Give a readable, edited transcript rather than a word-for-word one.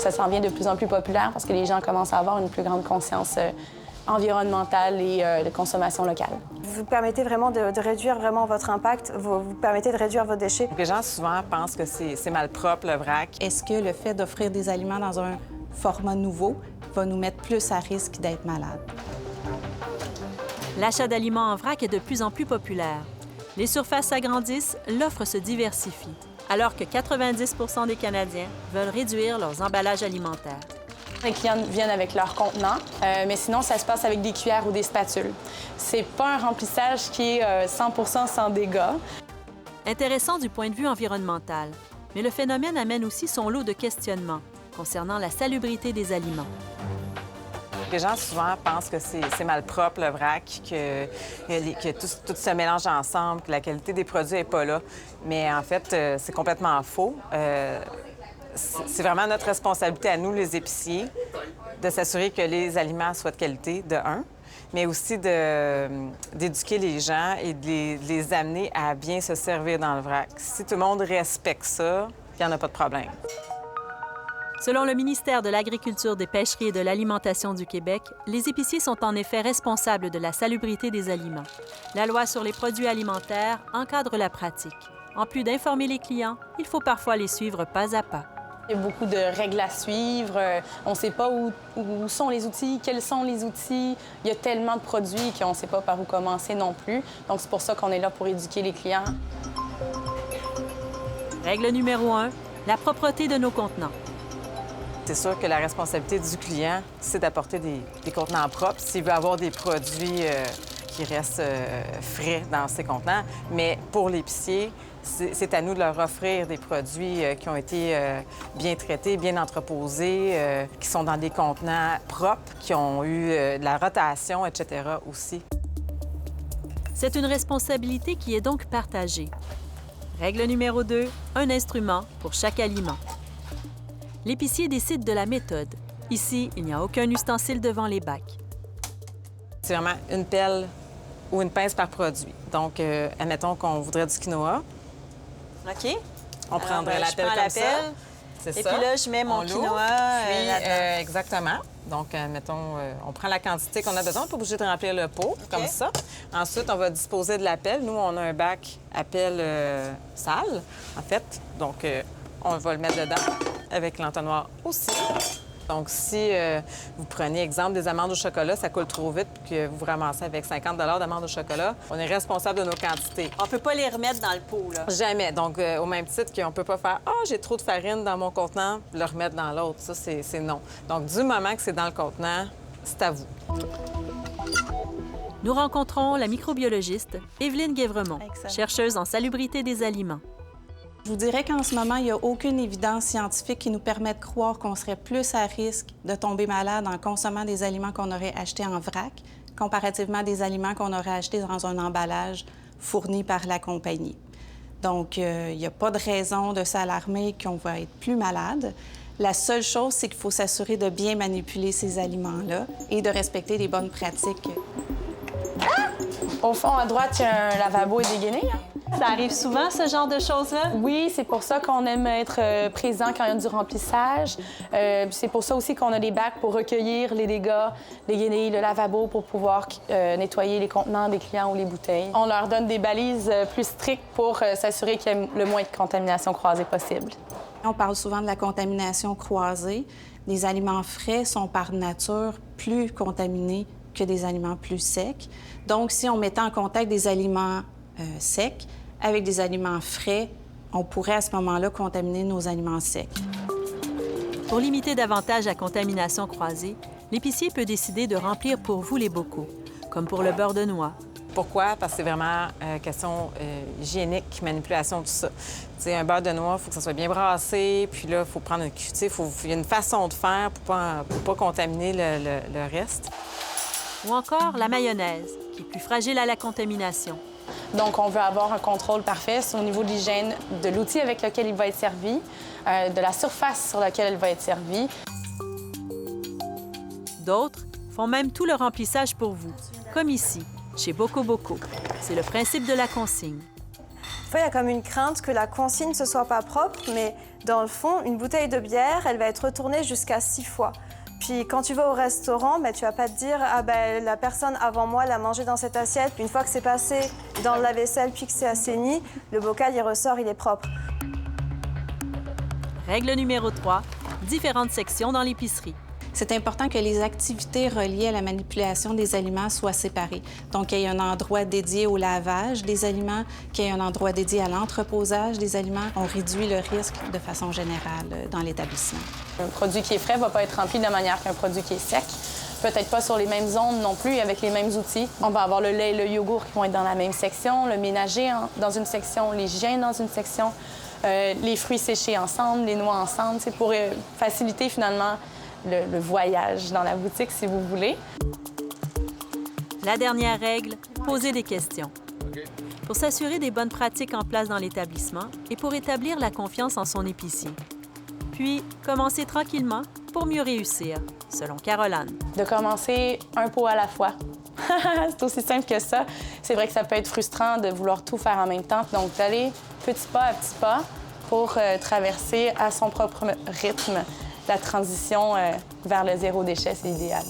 Ça s'en vient de plus en plus populaire parce que les gens commencent à avoir une plus grande conscience environnementale et de consommation locale. Vous permettez vraiment de réduire vraiment votre impact, vous permettez de réduire vos déchets. Les gens souvent pensent que c'est malpropre, le vrac. Est-ce que le fait d'offrir des aliments dans un format nouveau va nous mettre plus à risque d'être malades? L'achat d'aliments en vrac est de plus en plus populaire. Les surfaces s'agrandissent, l'offre se diversifie, alors que 90 % des Canadiens veulent réduire leurs emballages alimentaires. Les clients viennent avec leur contenant, mais sinon, ça se passe avec des cuillères ou des spatules. C'est pas un remplissage qui est 100 % sans dégâts. Intéressant du point de vue environnemental, mais le phénomène amène aussi son lot de questionnements concernant la salubrité des aliments. Les gens souvent pensent que c'est malpropre, le vrac, que tout se mélange ensemble, que la qualité des produits n'est pas là. Mais en fait, c'est complètement faux. C'est vraiment notre responsabilité à nous, les épiciers, de s'assurer que les aliments soient de qualité, de un, mais aussi d'éduquer les gens et de les amener à bien se servir dans le vrac. Si tout le monde respecte ça, il n'y en a pas de problème. Selon le ministère de l'Agriculture, des Pêcheries et de l'Alimentation du Québec, les épiciers sont en effet responsables de la salubrité des aliments. La loi sur les produits alimentaires encadre la pratique. En plus d'informer les clients, il faut parfois les suivre pas à pas. Il y a beaucoup de règles à suivre. On ne sait pas où sont les outils, quels sont les outils. Il y a tellement de produits qu'on ne sait pas par où commencer non plus. Donc, c'est pour ça qu'on est là pour éduquer les clients. Règle numéro 1, la propreté de nos contenants. C'est sûr que la responsabilité du client, c'est d'apporter des contenants propres s'il veut avoir des produits qui restent frais dans ses contenants. Mais pour l'épicier, c'est à nous de leur offrir des produits qui ont été bien traités, bien entreposés, qui sont dans des contenants propres, qui ont eu de la rotation, etc. aussi. C'est une responsabilité qui est donc partagée. Règle numéro 2, un instrument pour chaque aliment. L'épicier décide de la méthode. Ici, il n'y a aucun ustensile devant les bacs. C'est vraiment une pelle ou une pince par produit. Donc, admettons qu'on voudrait du quinoa. OK. On prendrait la pelle comme ça. C'est Et ça. puis là, je mets mon On quinoa l'ouvre, puis, là-dedans. exactement. Donc, mettons, on prend la quantité qu'on a besoin. On n'est pas obligé de remplir le pot, comme ça. Ensuite, on va disposer de la pelle. Nous, on a un bac à pelle sale, en fait. Donc, on va le mettre dedans avec l'entonnoir aussi. Donc, si vous prenez, exemple, des amandes au chocolat, ça coule trop vite puis que vous vous ramassez avec 50 d'amandes au chocolat, on est responsable de nos quantités. On peut pas les remettre dans le pot, là. Jamais. Donc, au même titre qu'on peut pas faire « Ah, j'ai trop de farine dans mon contenant », le remettre dans l'autre. Ça, c'est non. Donc, du moment que c'est dans le contenant, c'est à vous. Nous rencontrons la microbiologiste Évelyne Guévremont, Excellent. chercheuse en salubrité des aliments. Je vous dirais qu'en ce moment, il n'y a aucune évidence scientifique qui nous permet de croire qu'on serait plus à risque de tomber malade en consommant des aliments qu'on aurait achetés en vrac, comparativement à des aliments qu'on aurait achetés dans un emballage fourni par la compagnie. Donc, il n'y a pas de raison de s'alarmer qu'on va être plus malade. La seule chose, c'est qu'il faut s'assurer de bien manipuler ces aliments-là et de respecter les bonnes pratiques. Au fond, à droite, il y a un lavabo et des guenilles. Ça arrive souvent, ce genre de choses-là? Oui, c'est pour ça qu'on aime être présent quand il y a du remplissage. C'est pour ça aussi qu'on a des bacs pour recueillir les dégâts, les guenilles, le lavabo pour pouvoir nettoyer les contenants des clients ou les bouteilles. On leur donne des balises plus strictes pour s'assurer qu'il y ait le moins de contamination croisée possible. On parle souvent de la contamination croisée. Les aliments frais sont par nature plus contaminés que des aliments plus secs. Donc, si on mettait en contact des aliments secs avec des aliments frais, on pourrait à ce moment-là contaminer nos aliments secs. Pour limiter davantage la contamination croisée, l'épicier peut décider de remplir pour vous les bocaux, comme pour le beurre de noix. Pourquoi? Parce que c'est vraiment question hygiénique, manipulation, tout ça. Tu sais, un beurre de noix, il faut que ça soit bien brassé, puis là, il faut prendre une cuillère. Il y a une façon de faire pour pas contaminer le reste. Ou encore la mayonnaise, qui est plus fragile à la contamination. Donc, on veut avoir un contrôle parfait au niveau de l'hygiène de l'outil avec lequel il va être servi, de la surface sur laquelle il va être servi. D'autres font même tout le remplissage pour vous, comme ici, chez Boco Boco. C'est le principe de la consigne. fois, il y a comme une crainte que la consigne ne soit pas propre, mais dans le fond, une bouteille de bière, elle va être retournée jusqu'à 6 fois. Puis quand tu vas au restaurant, tu vas pas te dire « Ah ben la personne avant moi l'a mangé dans cette assiette, puis une fois que c'est passé dans le lave-vaisselle puis que c'est assaini, le bocal, il ressort, il est propre. » Règle numéro 3, différentes sections dans l'épicerie. C'est important que les activités reliées à la manipulation des aliments soient séparées. Donc, qu'il y ait un endroit dédié au lavage des aliments, qu'il y ait un endroit dédié à l'entreposage des aliments. On réduit le risque de façon générale dans l'établissement. Un produit qui est frais ne va pas être rempli de la manière qu'un produit qui est sec. Peut-être pas sur les mêmes zones non plus, avec les mêmes outils. On va avoir le lait et le yogourt qui vont être dans la même section, le ménager dans une section, l'hygiène dans une section, les fruits séchés ensemble, les noix ensemble. C'est pour faciliter finalement le voyage dans la boutique, si vous voulez. La dernière règle, poser des questions. Pour s'assurer des bonnes pratiques en place dans l'établissement et pour établir la confiance en son épicier. Puis, commencer tranquillement pour mieux réussir, selon Caroline. De commencer un pot à la fois. C'est aussi simple que ça. C'est vrai que ça peut être frustrant de vouloir tout faire en même temps. Donc, d'aller petit pas à petit pas pour traverser à son propre rythme la transition vers le zéro déchet, c'est idéal.